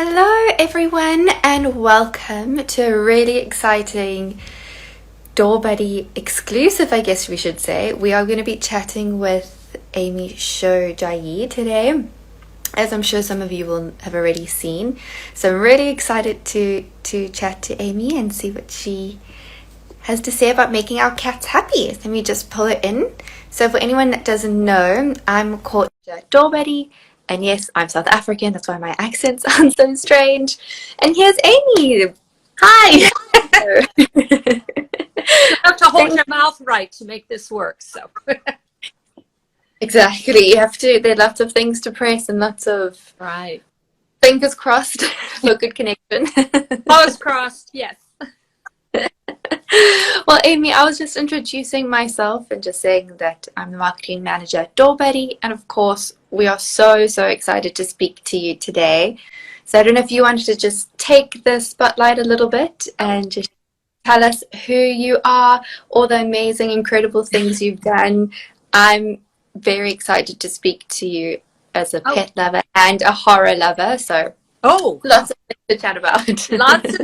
Hello everyone and welcome to a really exciting Door Buddy exclusive, I guess we should say. We are going to be chatting with Amy Shojai today, as I'm sure some of you will have already seen. So I'm really excited to chat to Amy and see what she has to say about making our cats happy. Let me just pull it in. So for anyone that doesn't know, I'm called Door Buddy. And yes, I'm South African. That's why my accent sounds so strange. And here's Amy. Hi. You have to hold your mouth right to make this work. So exactly. You have to. There are lots of things to press and lots of fingers crossed for good connection. Paws crossed. Yes. Well, Amy, I was just introducing myself and just saying that I'm the marketing manager at Door Buddy, and of course, we are so excited to speak to you today. So I don't know if you wanted to just take the spotlight a little bit and just tell us who you are, all the amazing, incredible things you've done. I'm very excited to speak to you as a pet lover and a horror lover. So lots of things to chat about. lots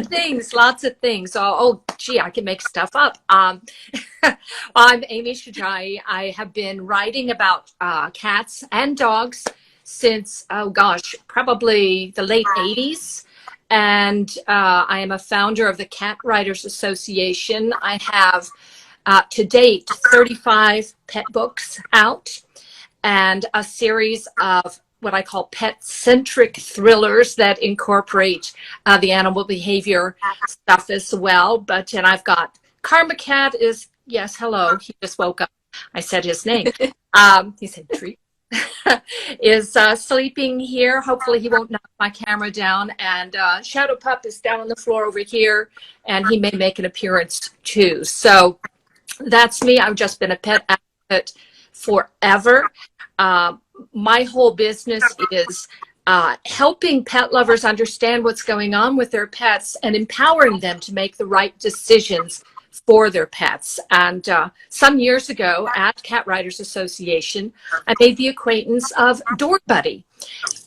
of things. Gee, I can make stuff up. I'm Amy Shojai. I have been writing about cats and dogs since, probably the late 80s. And I am a founder of the Cat Writers Association. I have, to date, 35 pet books out and a series of what I call pet-centric thrillers that incorporate the animal behavior stuff as well. And I've got Karma Cat is, yes, hello, he just woke up. I said his name. He said treat. Is sleeping here. Hopefully he won't knock my camera down. And Shadow Pup is down on the floor over here, and he may make an appearance too. So that's me. I've just been a pet advocate forever. My whole business is helping pet lovers understand what's going on with their pets and empowering them to make the right decisions for their pets. And some years ago at Cat Writers Association, I made the acquaintance of Door Buddy.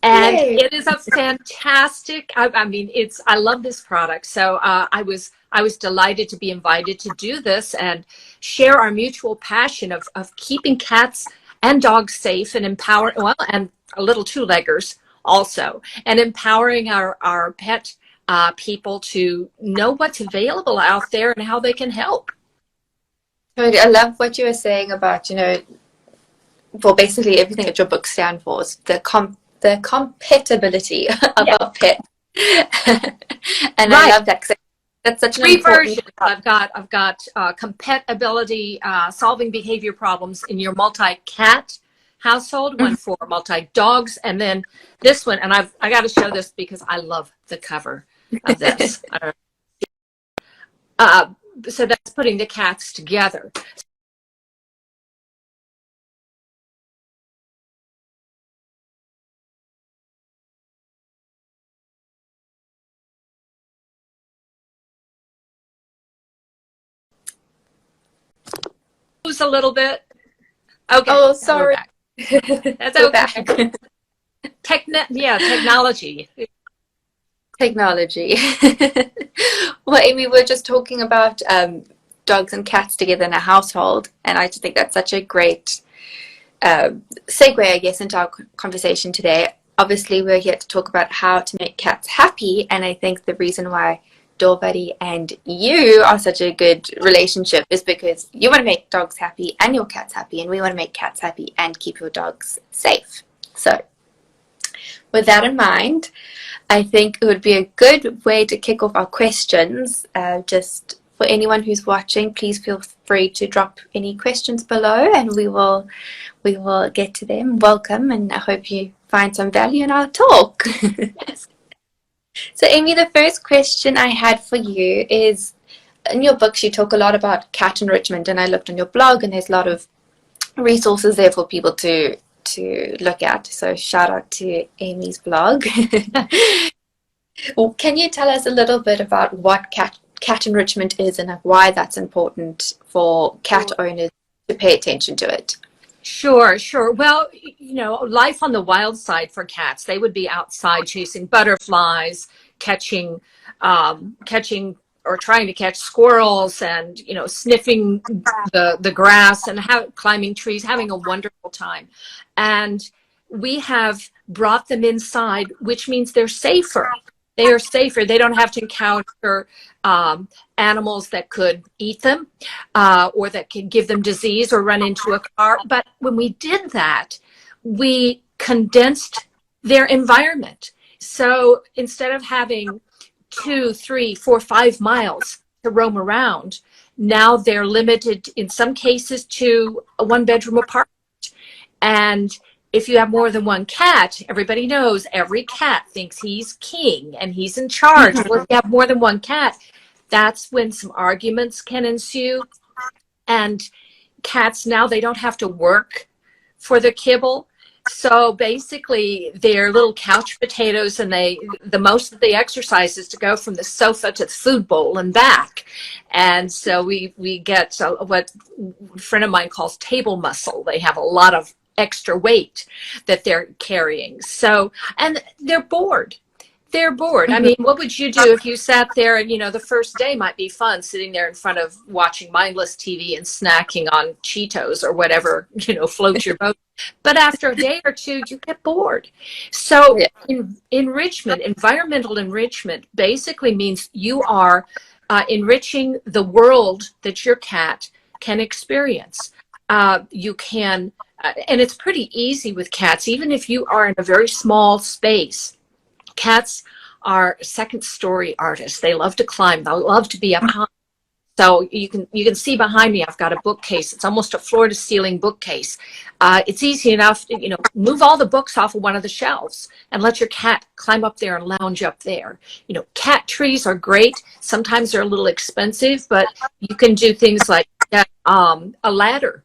And it is a fantastic, I love this product. So I was delighted to be invited to do this and share our mutual passion of keeping cats and dogs safe and and little two-leggers also, and empowering our pet people to know what's available out there and how they can help. I love what you were saying about, well, basically everything that your books stand for is the compatibility of our pet. And I love that. That's such an important versions. I've got compatibility, solving behavior problems in your multi-cat household, one for multi-dogs, and then this one. And I got to show this because I love the cover of this. So that's putting the cats together. A little bit. Okay. Oh, sorry. That's okay. Technology. Technology. Well, Amy, we're just talking about dogs and cats together in a household, and I just think that's such a great segue, I guess, into our conversation today. Obviously, we're here to talk about how to make cats happy, and I think the reason why Door Buddy and you are such a good relationship is because you want to make dogs happy and your cats happy, and we want to make cats happy and keep your dogs safe. So with that in mind, I think it would be a good way to kick off our questions. Just for anyone who's watching, please feel free to drop any questions below and we will get to them. Welcome, and I hope you find some value in our talk. Yes. So Amy, the first question I had for you is, in your books you talk a lot about cat enrichment, and I looked on your blog and there's a lot of resources there for people to look at. So shout out to Amy's blog. Well, can you tell us a little bit about what cat enrichment is and why that's important for cat owners to pay attention to it? Sure, sure. Well, life on the wild side for cats, they would be outside chasing butterflies, catching, catching or trying to catch squirrels, and sniffing the grass, and climbing trees, having a wonderful time. And we have brought them inside, which means they're safer. They are safer. They don't have to encounter um, animals that could eat them, or that can give them disease or run into a car. But when we did that, we condensed their environment. So instead of having 2, 3, 4, 5 miles to roam around, now they're limited in some cases to a 1-bedroom apartment. And if you have more than one cat, everybody knows every cat thinks he's king and he's in charge. Well, if you have more than one cat, that's when some arguments can ensue. And cats now, they don't have to work for the kibble. So basically they're little couch potatoes, and the most that they exercise is to go from the sofa to the food bowl and back. And so we get what a friend of mine calls table muscle. They have a lot of extra weight that they're carrying. So, and they're bored. They're bored. I mean, what would you do if you sat there and, the first day might be fun sitting there in front of watching mindless TV and snacking on Cheetos or whatever, floats your boat. But after a day or two, you get bored. So enrichment, environmental enrichment basically means you are enriching the world that your cat can experience. You can, and it's pretty easy with cats, even if you are in a very small space. Cats are second-story artists. They love to climb. They love to be up high. So you can see behind me, I've got a bookcase. It's almost a floor-to-ceiling bookcase. It's easy enough to, move all the books off of one of the shelves and let your cat climb up there and lounge up there. Cat trees are great. Sometimes they're a little expensive, but you can do things like a ladder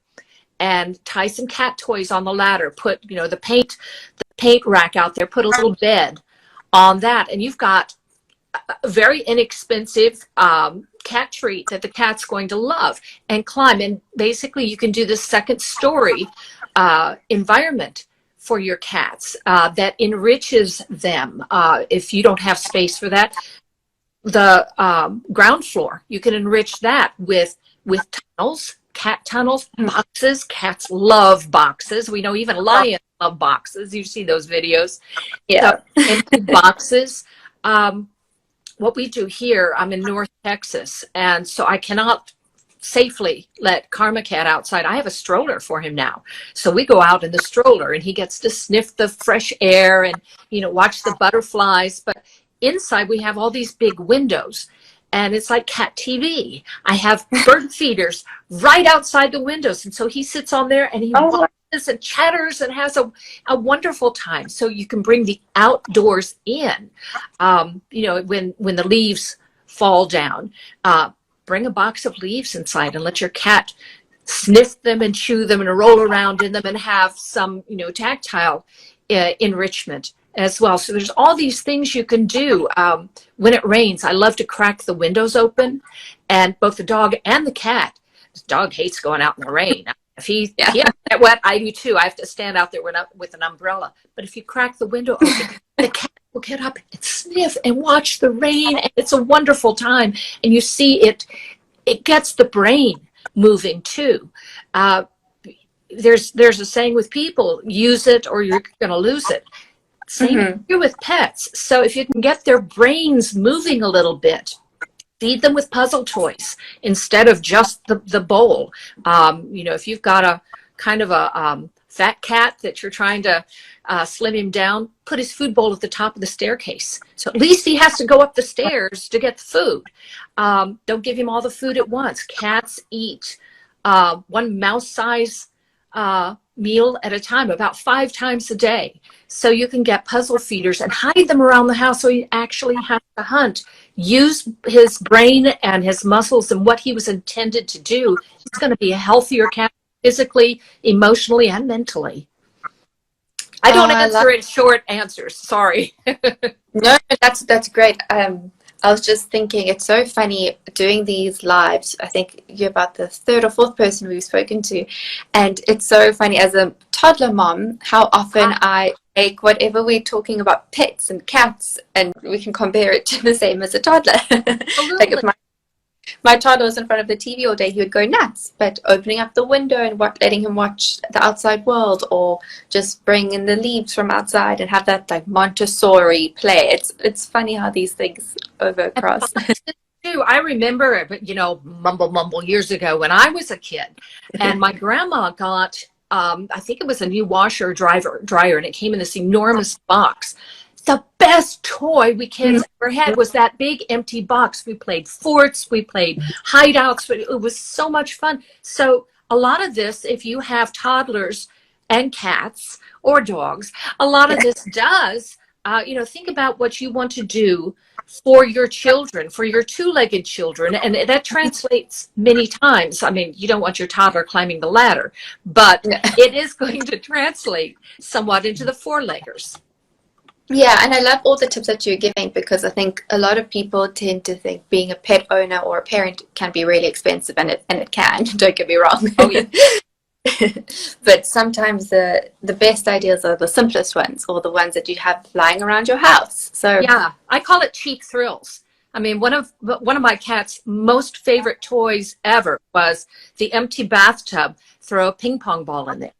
and tie some cat toys on the ladder. Put, the paint rack out there. Put a little bed on that, and you've got a very inexpensive cat treat that the cat's going to love and climb. And basically you can do this second story environment for your cats that enriches them. If you don't have space for that, the ground floor, you can enrich that with tunnels, cat tunnels, boxes. Cats love boxes. We know even lions love boxes. You see those videos. Yeah. So, empty boxes. What we do here, I'm in North Texas, and so I cannot safely let Karma Cat outside. I have a stroller for him now. So we go out in the stroller, and he gets to sniff the fresh air and, watch the butterflies. But inside we have all these big windows, and it's like cat TV. I have bird feeders right outside the windows. And so he sits on there and he watches and chatters and has a wonderful time. So you can bring the outdoors in, when the leaves fall down, bring a box of leaves inside and let your cat sniff them and chew them and roll around in them and have some, tactile enrichment as well. So there's all these things you can do. When it rains, I love to crack the windows open, and both the dog and the cat. The dog hates going out in the rain. If he gets wet, I do too. I have to stand out there with an umbrella. But if you crack the window open, the cat will get up and sniff and watch the rain, and it's a wonderful time. And you see it gets the brain moving too. There's a saying with people: use it or you're going to lose it. Same here with pets. So if you can get their brains moving a little bit, feed them with puzzle toys instead of just the bowl. If you've got a kind of a fat cat that you're trying to slim him down, put his food bowl at the top of the staircase. So at least he has to go up the stairs to get the food. Don't give him all the food at once. Cats eat one mouse-size meal at a time, about 5 times a day. So you can get puzzle feeders and hide them around the house so he actually has to hunt. Use his brain and his muscles and what he was intended to do. He's going to be a healthier cat physically, emotionally, and mentally. I don't answer in short answers. Sorry. No, that's great. I was just thinking, it's so funny doing these lives. I think you're about the third or fourth person we've spoken to. And it's so funny as a toddler mom, how often I take whatever we're talking about pets and cats, and we can compare it to the same as a toddler. Like if Absolutely. my toddler was in front of the TV all day, he would go nuts. But opening up the window and letting him watch the outside world, or just bring in the leaves from outside and have that like Montessori play. It's funny how these things And overcross. too, I remember, mumble years ago when I was a kid, and my grandma got, I think it was a new washer dryer, and it came in this enormous box. The best toy we kids ever had was that big empty box. We played forts, we played hideouts. It was so much fun. So a lot of this, if you have toddlers and cats or dogs, a lot of this does, think about what you want to do for your children, for your two-legged children, and that translates many times. I mean, you don't want your toddler climbing the ladder, but it is going to translate somewhat into the four-leggers. Yeah, and I love all the tips that you're giving, because I think a lot of people tend to think being a pet owner or a parent can be really expensive, and it can, don't get me wrong. Oh, yeah. But sometimes the best ideas are the simplest ones, or the ones that you have lying around your house. So Yeah, I call it cheap thrills. I mean, one of my cat's most favorite toys ever was the empty bathtub. Throw a ping pong ball in there,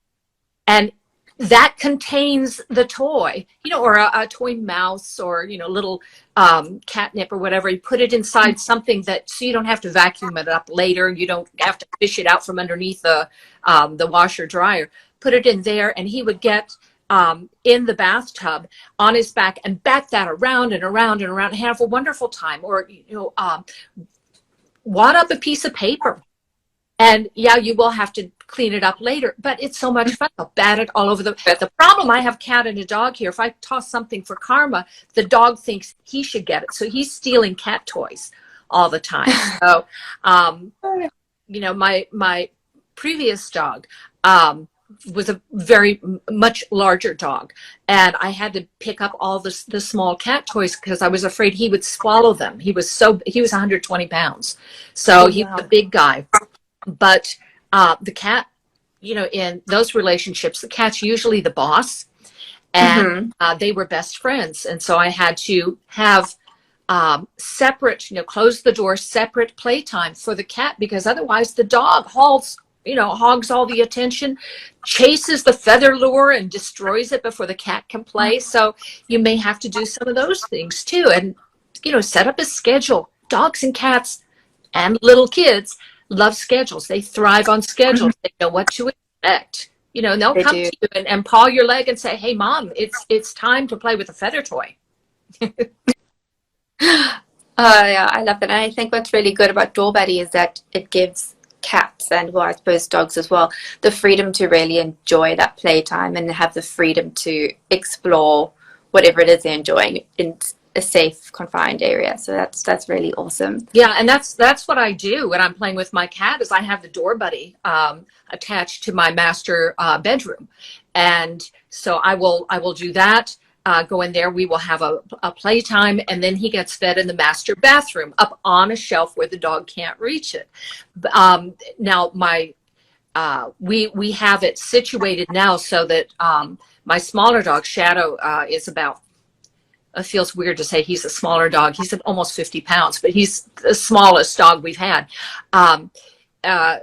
and that contains the toy, or a toy mouse, or little catnip or whatever. You put it inside something so you don't have to vacuum it up later. You don't have to fish it out from underneath the washer dryer. Put it in there, and he would get in the bathtub on his back and bat that around and around and around and have a wonderful time. Or wad up a piece of paper. And yeah, you will have to clean it up later, but it's so much fun. I'll bat it all over the problem. I have cat and a dog here. If I toss something for karma, the dog thinks he should get it. So he's stealing cat toys all the time. So, my previous dog, was a very much larger dog, and I had to pick up all the small cat toys because I was afraid he would swallow them. He was 120 pounds. So he was a big guy. But the cat, in those relationships, the cat's usually the boss, and they were best friends. And so I had to have separate, close the door, separate playtime for the cat, because otherwise the dog hogs all the attention, chases the feather lure and destroys it before the cat can play. So you may have to do some of those things too, and set up a schedule. Dogs and cats and little kids love schedules. They thrive on schedules. They know what to expect. And they'll come to you and paw your leg and say, "Hey, Mom, it's time to play with a feather toy." Oh yeah, I love that. And I think what's really good about Door Buddy is that it gives cats, and well, I suppose dogs as well, the freedom to really enjoy that playtime and have the freedom to explore whatever it is they're enjoying in a safe, confined area. So that's really awesome. Yeah, and that's what I do when I'm playing with my cat. Is I have the Door Buddy attached to my master bedroom, and so I will do that. Go in there. We will have a playtime, and then he gets fed in the master bathroom up on a shelf where the dog can't reach it. Now we have it situated now so that my smaller dog Shadow is about. It feels weird to say he's a smaller dog. He's almost 50 pounds, but he's the smallest dog we've had, to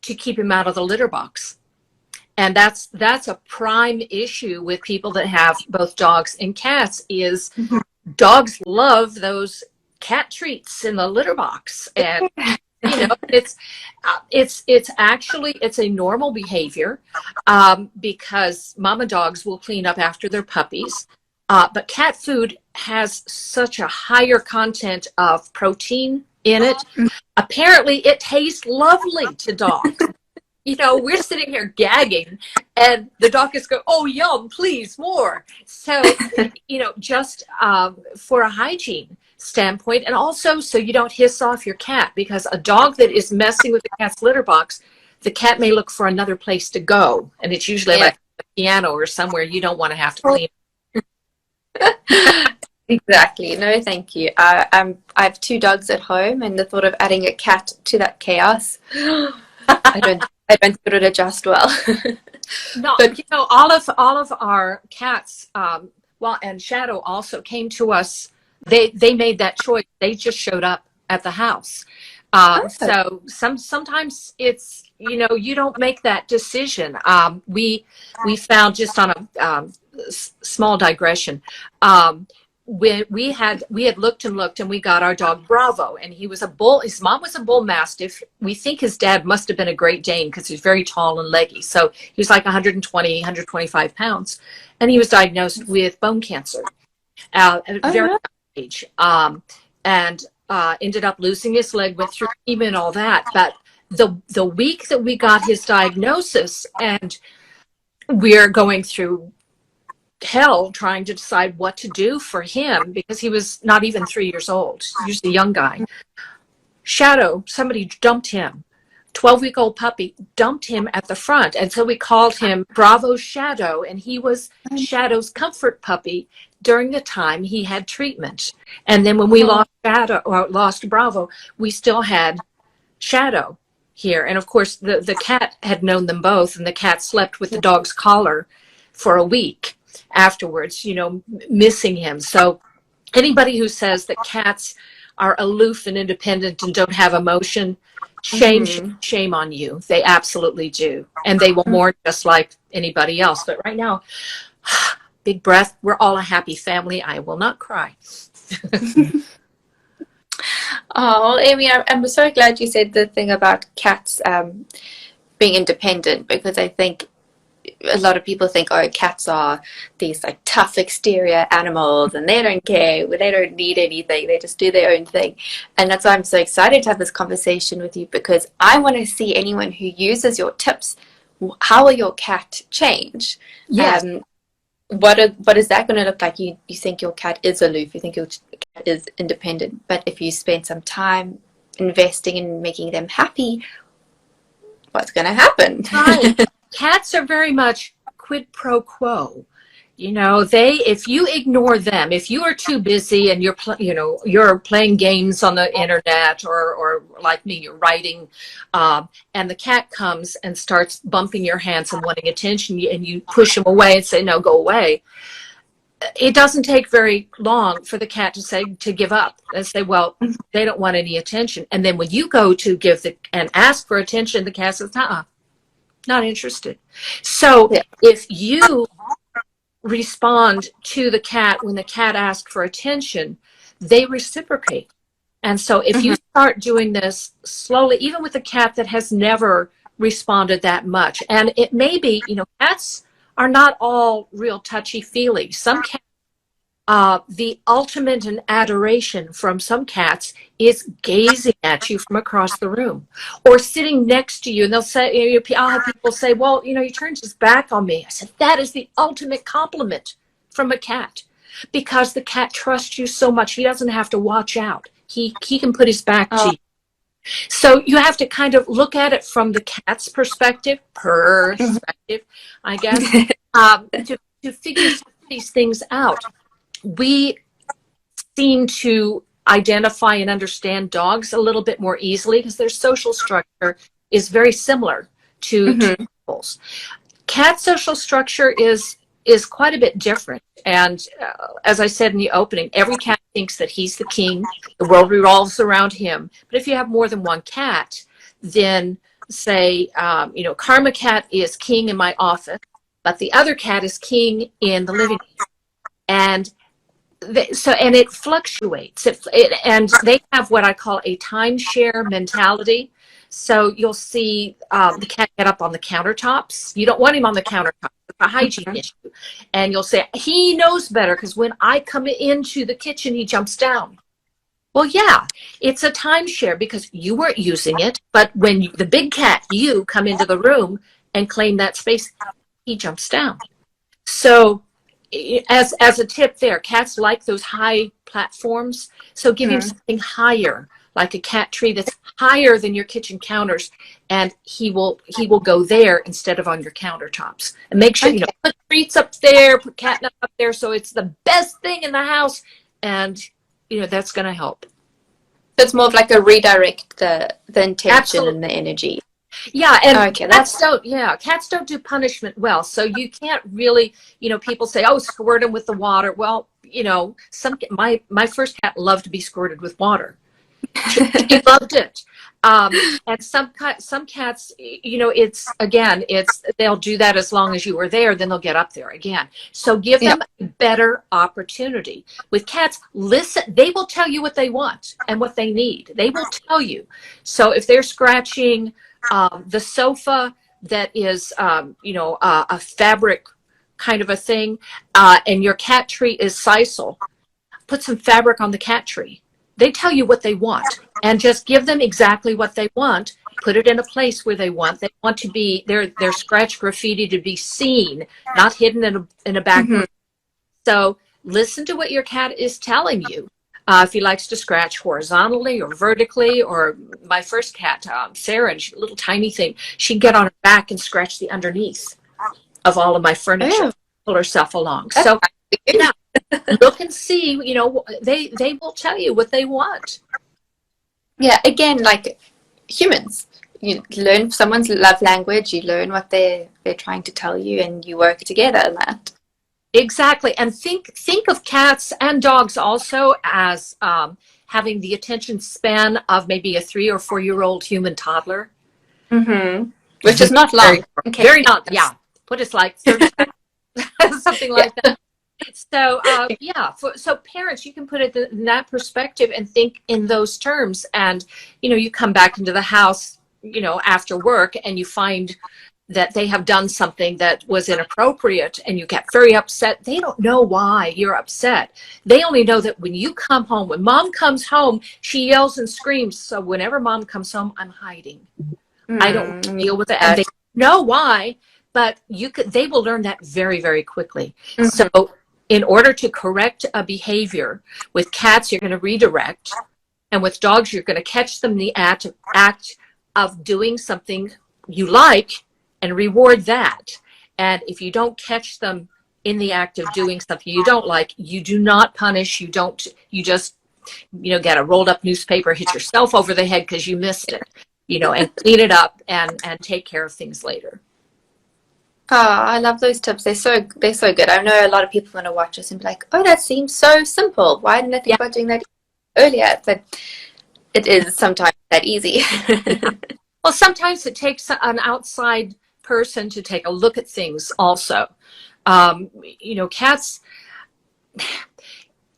keep him out of the litter box. And that's a prime issue with people that have both dogs and cats is dogs love those cat treats in the litter box. And, it's a normal behavior, because mama dogs will clean up after their puppies. But cat food has such a higher content of protein in it. Apparently, it tastes lovely to dogs. We're sitting here gagging, and the dog is going, "Oh, yum, please, more." So, just for a hygiene standpoint, and also so you don't hiss off your cat, because a dog that is messing with the cat's litter box, the cat may look for another place to go, and it's usually like a piano or somewhere you don't want to have to clean. Exactly. No, thank you. I have two dogs at home, and the thought of adding a cat to that chaos, I don't think it would adjust well. No, But all of our cats, well, and Shadow also came to us. They made that choice. They just showed up at the house. oh, So sometimes it's, you don't make that decision. We found, just on a small digression. We had looked and looked, and we got our dog Bravo, and he was a bull. His mom was a bull mastiff. We think his dad must have been a Great Dane because he's very tall and leggy. So he was like 120, 125 pounds, and he was diagnosed with bone cancer at a oh very no. young age, and ended up losing his leg, went through chemo and all that. But the week that we got his diagnosis, and we're going through hell trying to decide what to do for him, because he was not even 3 years old. He was a young guy. Shadow, somebody dumped him. 12-week-old puppy dumped him at the front. And so we called him Bravo Shadow, and he was Shadow's comfort puppy during the time he had treatment. And then when we Oh, lost Shadow, or lost Bravo, we still had Shadow here. And of course, the cat had known them both, and the cat slept with the dog's collar for a week afterwards, missing him. So anybody who says that cats are aloof and independent and don't have emotion, shame, shame, mhm. shame on you. They absolutely do. And they will mourn just like anybody else. But right now, big breath. We're all a happy family. I will not cry. Oh, Amy, I'm so glad you said the thing about cats being independent, because I think a lot of people think, oh, cats are these like tough exterior animals and they don't care, they don't need anything, they just do their own thing. And that's why I'm so excited to have this conversation with you, because I want to see anyone who uses your tips. How will your cat change? Yes. Um, what is that going to look like? You think your cat is aloof, you think your cat is independent, but if you spend some time investing in making them happy, what's going to happen? Right. Cats are very much quid pro quo. If you ignore them, if you are too busy and you're playing games on the internet, or like me, you're writing, and the cat comes and starts bumping your hands and wanting attention, and you push him away and say, no, go away. It doesn't take very long for the cat to give up and say, well, they don't want any attention. And then when you go to and ask for attention, the cat says, not interested. So Yeah. if you respond to the cat when the cat asks for attention, they reciprocate. And so if you Mhm. start doing this slowly, even with a cat that has never responded that much, and it may be, cats are not all real touchy-feely. Some cats, the ultimate in adoration from some cats is gazing at you from across the room, or sitting next to you. And they'll say, I'll have people say, well, he turns his back on me. I said, that is the ultimate compliment from a cat, because the cat trusts you so much. He doesn't have to watch out. He can put his back to Oh, you. So you have to kind of look at it from the cat's perspective, I guess, to figure some of these things out. We seem to identify and understand dogs a little bit more easily because their social structure is very similar to mhm. people's. Cat social structure is quite a bit different. And as I said in the opening, every cat thinks that he's the king. The world revolves around him. But if you have more than one cat, then say, Karma Cat is king in my office, but the other cat is king in the living room. And and it fluctuates. And they have what I call a timeshare mentality. So you'll see the cat get up on the countertops. You don't want him on the countertops. It's a hygiene issue. And you'll say, he knows better because when I come into the kitchen, he jumps down. Well, yeah, it's a timeshare because you weren't using it. But when the big cat, you come into the room and claim that space, he jumps down. So as a tip there, cats like those high platforms. So give him Mhm. something higher, like a cat tree that's higher than your kitchen counters, and he will go there instead of on your countertops. And make sure, Okay. put treats up there, put catnip up there, so it's the best thing in the house, and that's going to help. So it's more of like a redirect the intention Absolutely. and the energy. Yeah, and Okay, cats don't do punishment well. So you can't really, people say, oh, squirt them with the water. Well, my first cat loved to be squirted with water. She loved it. And some cats, they'll do that as long as you were there, then they'll get up there again. So give them a better opportunity. With cats, listen, they will tell you what they want and what they need. They will tell you. So if they're scratching the sofa that is, a fabric kind of a thing, and your cat tree is sisal, put some fabric on the cat tree. They tell you what they want, and just give them exactly what they want. Put it in a place where they want. They want to be their scratch graffiti to be seen, not hidden in a back room. So listen to what your cat is telling you. If he likes to scratch horizontally or vertically, or my first cat, Sarah, a little tiny thing, she'd get on her back and scratch the underneath of all of my furniture, pull herself along. So yeah. Look and see, they will tell you what they want. Yeah, again, like humans, you learn someone's love language, you learn what they're trying to tell you, and you work together on that. Exactly. And think of cats and dogs also as having the attention span of maybe a 3 or 4 year old human toddler. Which is not long. Very not, yeah. Put us like 30 seconds, something like that. So so parents, you can put it in that perspective and think in those terms. And you come back into the house after work, and you find that they have done something that was inappropriate, and you get very upset. They don't know why you're upset. They only know that when you come home, when mom comes home, she yells and screams. So whenever mom comes home, I'm hiding. I don't deal with it, and they know why. But they will learn that very, very quickly. So in order to correct a behavior, with cats, you're going to redirect. And with dogs, you're going to catch them in the act of doing something you like and reward that. And if you don't catch them in the act of doing something you don't like, you do not punish. You just, get a rolled up newspaper, hit yourself over the head because you missed it, and clean it up and take care of things later. Oh, I love those tips. They're so good. I know a lot of people want to watch us and be like, "Oh, that seems so simple. Why didn't I think about doing that earlier?" But it is sometimes that easy. Well, sometimes it takes an outside person to take a look at things also.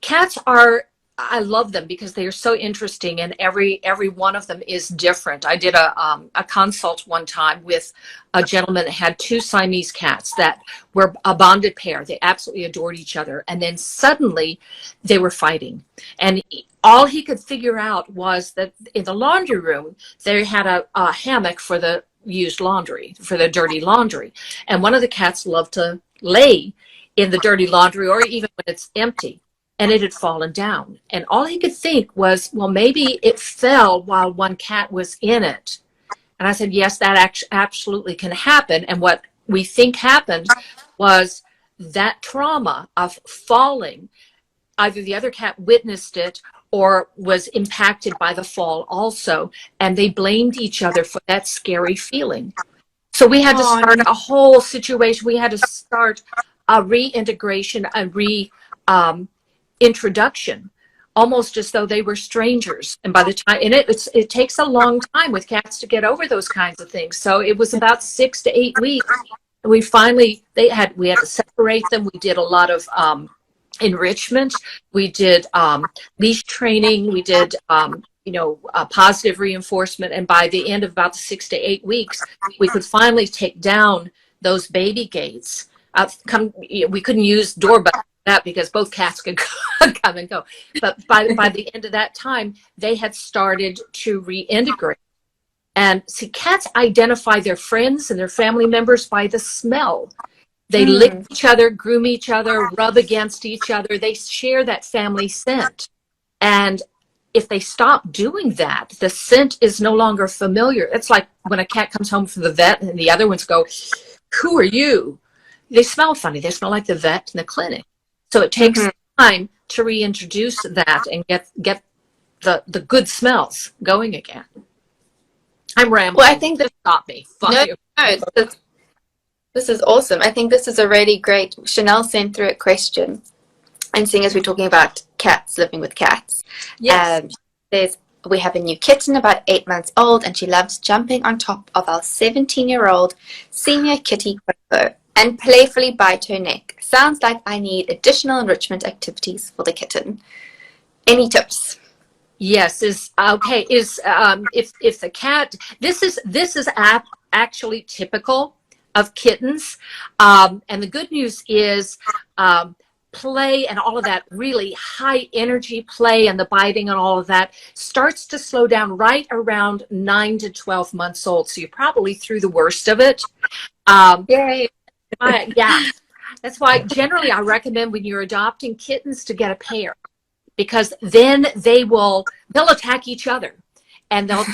Cats are, I love them because they are so interesting, and every one of them is different. I did a consult one time with a gentleman that had 2 Siamese cats that were a bonded pair. They absolutely adored each other, and then suddenly they were fighting, and all he could figure out was that in the laundry room they had a hammock for the used laundry, for the dirty laundry, and one of the cats loved to lay in the dirty laundry, or even when it's empty. And it had fallen down. And all he could think was, well, maybe it fell while one cat was in it. And I said, yes, that absolutely can happen. And what we think happened was that trauma of falling, either the other cat witnessed it or was impacted by the fall also. And they blamed each other for that scary feeling. So we had to start a whole situation. We had to start a reintegration, introduction, almost as though they were strangers. And by the time, and it takes a long time with cats to get over those kinds of things. So it was about 6 to 8 weeks. And we had to separate them. We did a lot of enrichment. We did leash training. We did positive reinforcement. And by the end of about the 6 to 8 weeks, we could finally take down those baby gates. We couldn't use doorbells that because both cats could come and go. But by the end of that time, they had started to reintegrate. And see, cats identify their friends and their family members by the smell. They lick each other, groom each other, rub against each other. They share that family scent. And if they stop doing that, the scent is no longer familiar. It's like when a cat comes home from the vet and the other ones go, "Who are you?" They smell funny. They smell like the vet in the clinic. So it takes time to reintroduce that and get the good smells going again. I'm rambling. Well, I think that, just stop me. no, no, this is awesome. I think this is a really great. Chanel sent through a question, and seeing as we're talking about cats, living with cats, Yes. there's we have a new kitten about 8 months old, and she loves jumping on top of our 17-year-old senior kitty Coco and playfully bite her neck. Sounds like I need additional enrichment activities for the kitten. Any tips? Yes, is okay. Is if the cat, this is actually typical of kittens, and the good news is play and all of that really high energy play and the biting and all of that starts to slow down right around 9 to 12 months old. So you're probably through the worst of it. Yay! Yeah, that's why generally I recommend when you're adopting kittens to get a pair, because then they'll attack each other, and they'll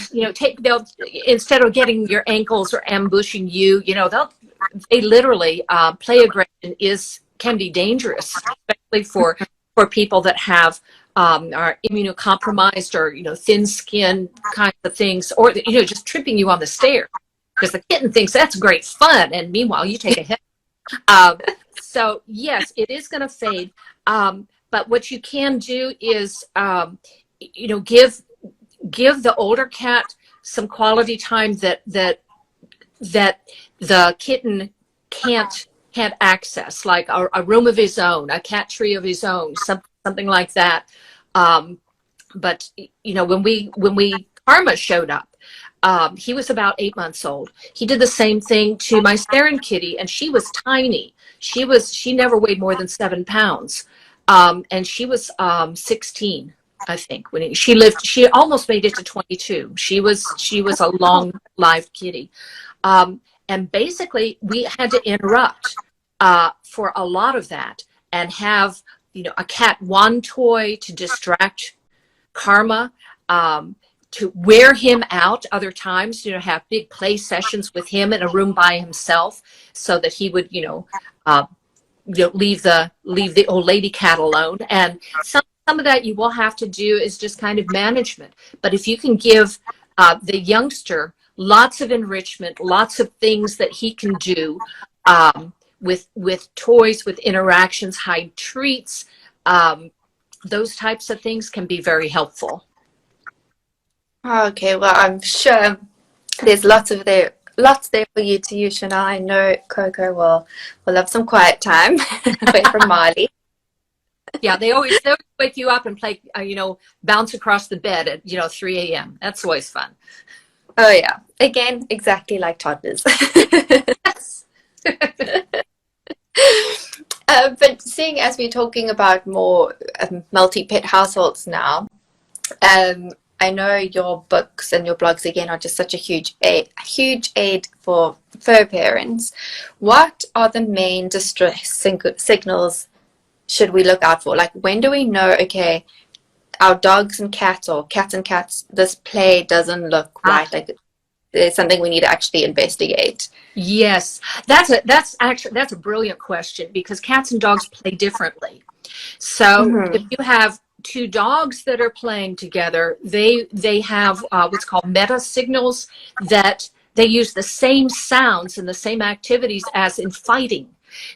instead of getting your ankles or ambushing you, they literally play aggression can be dangerous, especially for people that are immunocompromised or thin skin kinds of things, or just tripping you on the stairs because the kitten thinks that's great fun, and meanwhile you take a hit. So yes, it is going to fade. But what you can do is, give the older cat some quality time that the kitten can't access, like a room of his own, a cat tree of his own, something like that. But when we Karma showed up, he was about 8 months old. He did the same thing to my Saren kitty, and she was tiny. She never weighed more than 7 pounds. And she was 16, I think, when she lived. She almost made it to 22. She was a long-lived kitty, and basically we had to interrupt for a lot of that and have a cat wand toy to distract Karma, to wear him out other times. Have big play sessions with him in a room by himself so that he would leave the old lady cat alone. And some of that you will have to do is just kind of management. But if you can give the youngster lots of enrichment, lots of things that he can do with toys, with interactions, hide treats, those types of things can be very helpful. Okay, well, I'm sure there's lots there for you to use, Chanel. I know Coco will have some quiet time away from Marley. Yeah, they always wake you up and play, bounce across the bed at 3 a.m. That's always fun. Oh yeah, again, exactly like toddlers. Yes. But seeing as we're talking about more multi-pet households now, I know your books and your blogs again are just such a huge aid for fur parents. What are the main distress signals should we look out for? Like, when do we know, okay, our dogs and cats, or cats and cats, this play doesn't look right, like there's something we need to actually investigate? Yes, that's a brilliant question, because cats and dogs play differently. So if you have two dogs that are playing together, they have what's called meta signals, that they use the same sounds and the same activities as in fighting.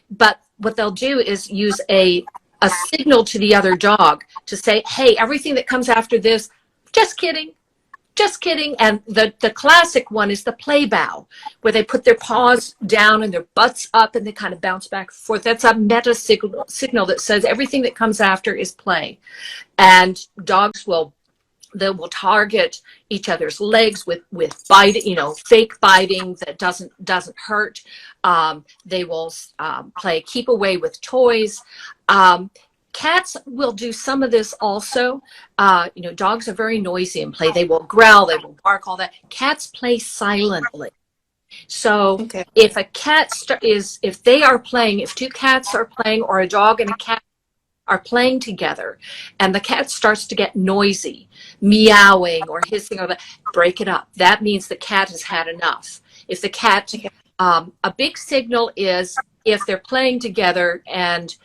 But what they'll do is use a signal to the other dog to say, hey, everything that comes after this, just kidding. Just kidding. And the classic one is the play bow, where they put their paws down and their butts up and they kind of bounce back and forth. That's a meta signal that says everything that comes after is play. And dogs will target each other's legs with biting, fake biting that doesn't hurt. They will play keep away with toys. Cats will do some of this also. Dogs are very noisy in play. They will growl, they will bark, all that. Cats play silently. So if a cat if they are playing, if two cats are playing, or a dog and a cat are playing together, and the cat starts to get noisy, meowing or hissing, or break it up. That means the cat has had enough. If the cat, a big signal is if they're playing together and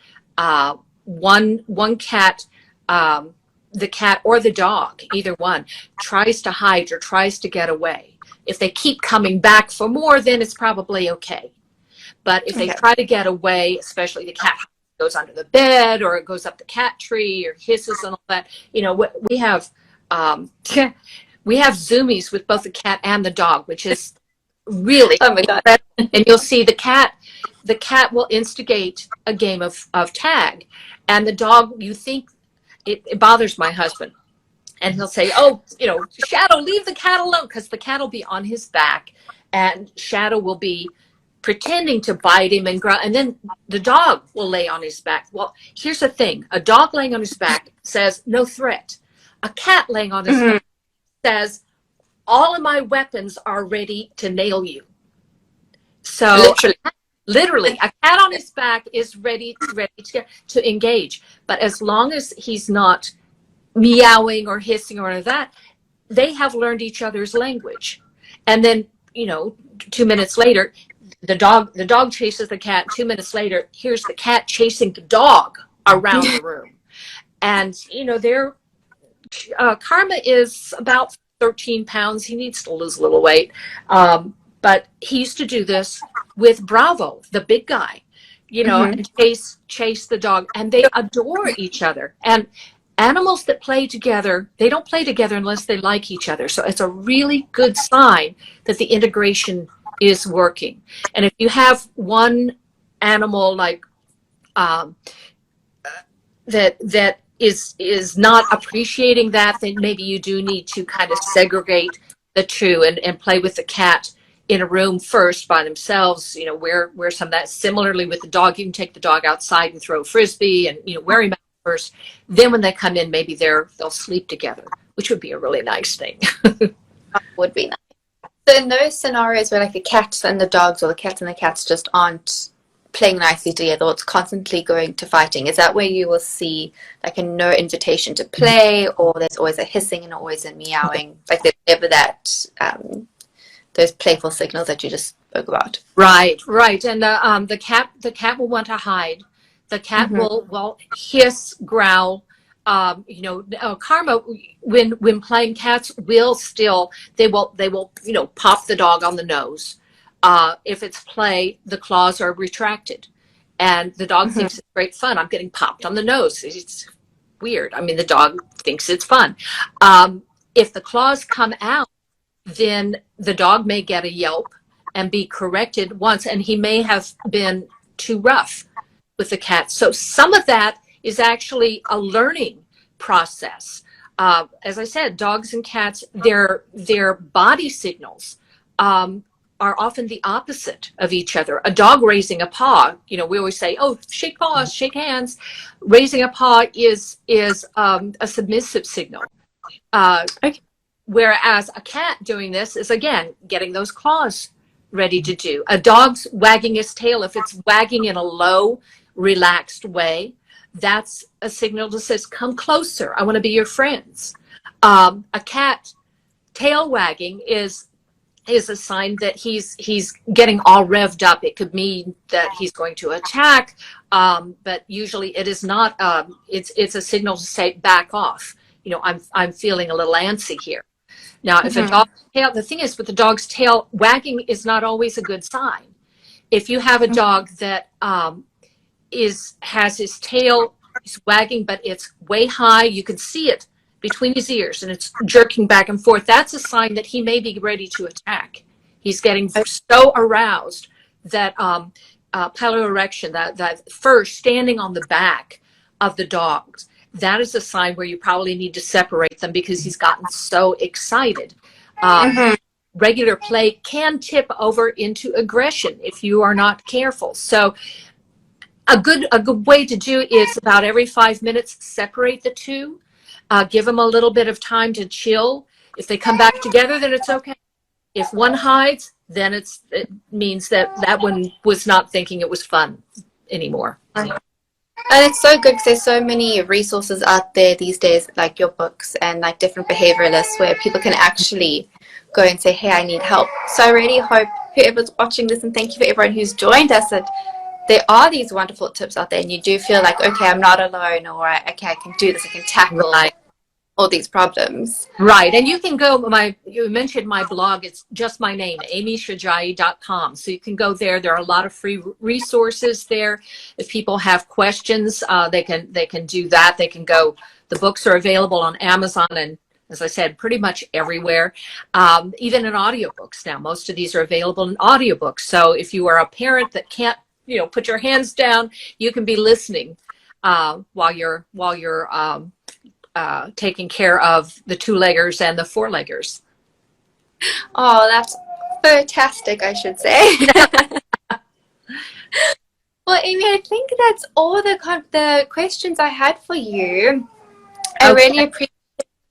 one cat, the cat or the dog, either one, tries to hide or tries to get away. If they keep coming back for more, then it's probably okay. But if they try to get away, especially the cat goes under the bed or it goes up the cat tree or hisses and all that, you know, we have we have zoomies with both the cat and the dog, which is really incredible. And you'll see the cat will instigate a game of tag, and the dog, you think it bothers my husband, and he'll say, oh, you know, Shadow, leave the cat alone, because the cat will be on his back and Shadow will be pretending to bite him and growl, and then the dog will lay on his back. Well, here's the thing: a dog laying on his back says no threat. A cat laying on his back says all of my weapons are ready to nail you. So literally a cat on his back is ready to engage. But as long as he's not meowing or hissing or any of that, they have learned each other's language. And then, you know, 2 minutes later, the dog chases the cat. 2 minutes later, here's the cat chasing the dog around the room. And, you know, Karma is about 13 pounds. He needs to lose a little weight. But he used to do this with Bravo, the big guy, you know, and chase the dog. And they adore each other. And animals that play together, they don't play together unless they like each other. So it's a really good sign that the integration is working. And if you have one animal like that is not appreciating that, then maybe you do need to kind of segregate the two and play with the cat in a room first by themselves, you know, where some of that. Similarly with the dog, you can take the dog outside and throw a frisbee and, you know, wear him out first. Then when they come in, maybe they'll sleep together, which would be a really nice thing. That would be nice. So in those scenarios where like the cats and the dogs, or the cats and the cats just aren't playing nicely together, or it's constantly going to fighting, is that where you will see like a no invitation to play, or there's always a hissing and always a meowing, like there's never that those playful signals that you just spoke about? Right. And the cat will want to hide. The cat will hiss, growl. You know, Karma, when playing cats, will they will you know, pop the dog on the nose. If it's play, the claws are retracted, and the dog thinks it's great fun. I'm getting popped on the nose. It's weird. I mean, the dog thinks it's fun. If the claws come out, then the dog may get a yelp and be corrected once, and he may have been too rough with the cat. So some of that is actually a learning process. As I said, dogs and cats, their body signals are often the opposite of each other. A dog raising a paw, you know, we always say, oh, shake paws, shake hands. Raising a paw is a submissive signal. Whereas a cat doing this is, again, getting those claws ready to do. A dog's wagging his tail, if it's wagging in a low, relaxed way, that's a signal that says, come closer, I want to be your friends. A cat tail wagging is a sign that he's getting all revved up. It could mean that he's going to attack, but usually it is not. It's a signal to say, back off. You know, I'm feeling a little antsy here. Now, if a dog's tail, the thing is with the dog's tail, wagging is not always a good sign. If you have a dog that has his tail, he's wagging, but it's way high, you can see it between his ears and it's jerking back and forth, that's a sign that he may be ready to attack. He's getting so aroused that piloerection, that fur standing on the back of the dog, that is a sign where you probably need to separate them because he's gotten so excited. Regular play can tip over into aggression if you are not careful. So a good way to do is about every 5 minutes, separate the two. Give them a little bit of time to chill. If they come back together, then it's okay. If one hides, then it means that one was not thinking it was fun anymore. And it's so good because there's so many resources out there these days, like your books and like different behavioralists, where people can actually go and say, hey, I need help. So I really hope whoever's watching this, and thank you for everyone who's joined us, that there are these wonderful tips out there, and you do feel like, okay, I'm not alone, or okay, I can do this, I can tackle Right. all these problems. Right. And you can go, you mentioned my blog. It's just my name, amyshojai.com. So you can go there. There are a lot of free resources there. If people have questions, they can do that. They can go, the books are available on Amazon and, as I said, pretty much everywhere, even in audiobooks now. Most of these are available in audiobooks. So if you are a parent that can't, put your hands down, you can be listening while you're taking care of the two-leggers and the four-leggers. Oh, that's fantastic, I should say. Well, Amy, I think that's all the questions I had for you. I really appreciate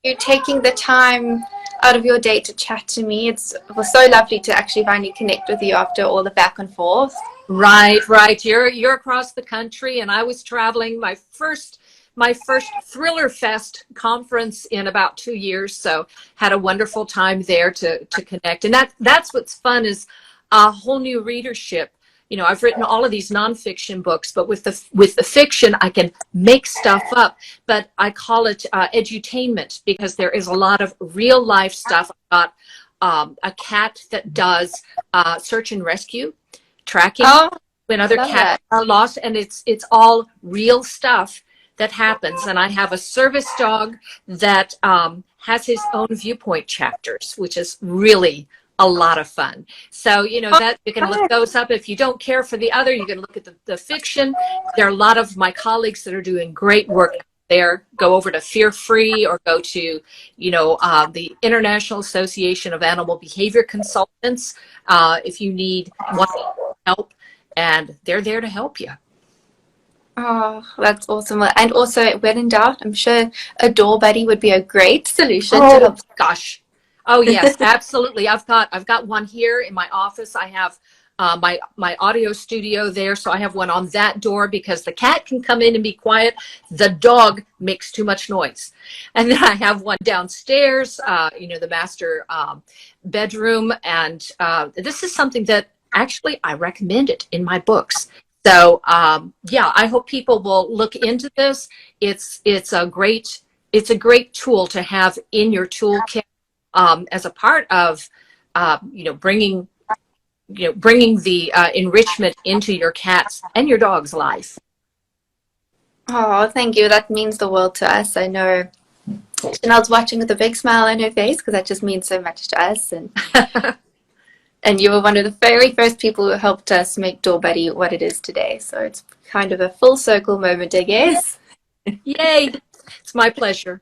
you taking the time out of your day to chat to me. It was so lovely to actually finally connect with you after all the back and forth. Right. You're across the country, and I was traveling. My first Thriller Fest conference in about 2 years, so had a wonderful time there to connect. And that's what's fun, is a whole new readership. I've written all of these nonfiction books, but with the fiction, I can make stuff up. But I call it edutainment, because there is a lot of real life stuff. I've got a cat that does search and rescue, tracking when other cats are lost, and it's all real stuff that happens. And I have a service dog that has his own viewpoint chapters, which is really a lot of fun. So, that you can look those up. If you don't care for the other, you can look at the fiction. There are a lot of my colleagues that are doing great work there. Go over to Fear Free, or go to, the International Association of Animal Behavior Consultants if you need help, and they're there to help you. Oh, that's awesome. And also, when in doubt, I'm sure a door buddy would be a great solution to help. Gosh. Oh, yes, absolutely. I've got one here in my office. I have my audio studio there, so I have one on that door, because the cat can come in and be quiet. The dog makes too much noise. And then I have one downstairs, the master bedroom. And this is something that actually I recommend it in my books. So yeah, I hope people will look into this. It's a great tool to have in your toolkit as a part of bringing the enrichment into your cat's and your dog's life. Oh, thank you. That means the world to us. I know Chanel's watching with a big smile on her face, because that just means so much to us. And and you were one of the very first people who helped us make Door Buddy what it is today. So it's kind of a full circle moment, I guess. Yay! It's my pleasure.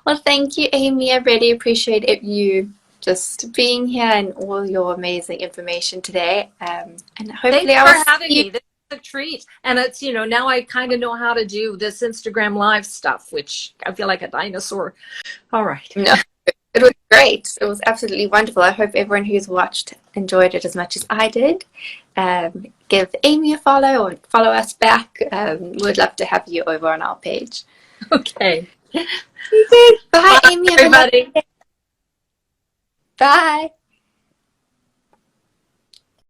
Well, thank you, Amy. I really appreciate you just being here and all your amazing information today. And hopefully Thanks for having me. This is a treat. And it's, now I kind of know how to do this Instagram Live stuff, which I feel like a dinosaur. All right. No. It was great. It was absolutely wonderful. I hope everyone who's watched enjoyed it as much as I did. Give Amy a follow, or follow us back. We'd love to have you over on our page. Okay. Bye, Amy. Everybody. Bye.